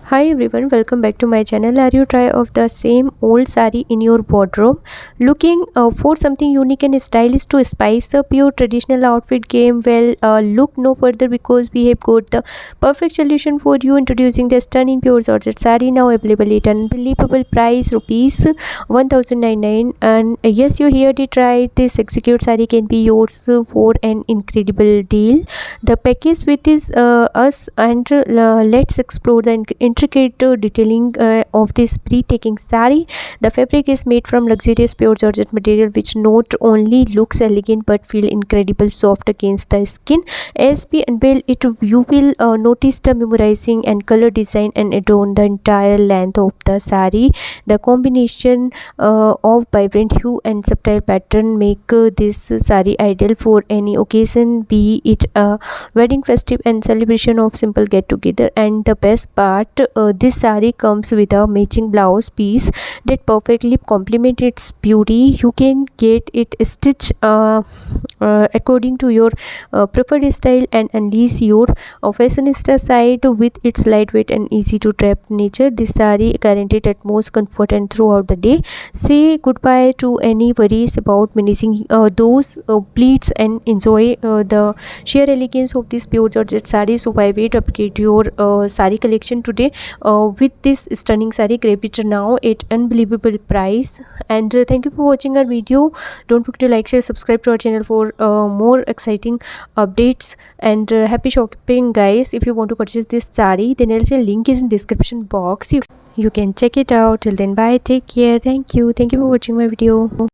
Hi everyone, welcome back to my channel. Are you tired of the same old sari in your wardrobe? Looking for something unique and stylish to spice up your traditional outfit game? Well, look no further because we have got the perfect solution for you. Introducing the stunning pure Georgette sari, now available at an unbelievable price, rupees 1099. And yes, you heard it right. This execute sari can be yours for an incredible deal. The package with is us, and let's explore the intricate detailing of this breathtaking sari. The fabric is made from luxurious pure Georgette material, which not only looks elegant but feel incredible soft against the skin. As we unveil it, you will notice the memorizing and color design and adorn the entire length of the sari. The combination of vibrant hue and subtle pattern make this sari ideal for any occasion, be it a wedding, festive, and celebration of simple get together. And the best part, this sari comes with a matching blouse piece that perfectly complements its beauty. You can get it stitched according to your preferred style and unleash your fashionista side with its lightweight and easy to wrap nature. This sari guaranteed utmost comfort and throughout the day. Say goodbye to any worries about managing those pleats and enjoy the sheer elegance of this pure Georgette sari. So why wait, upgrade your sari collection today with this stunning sari. Grab it now at unbelievable price. And thank you for watching our video. Don't forget to like, share, subscribe to our channel for more exciting updates. And happy shopping guys. If you want to purchase this sari, then also link is in description box. You can check it out. Till then, bye, take care. Thank you for watching my video.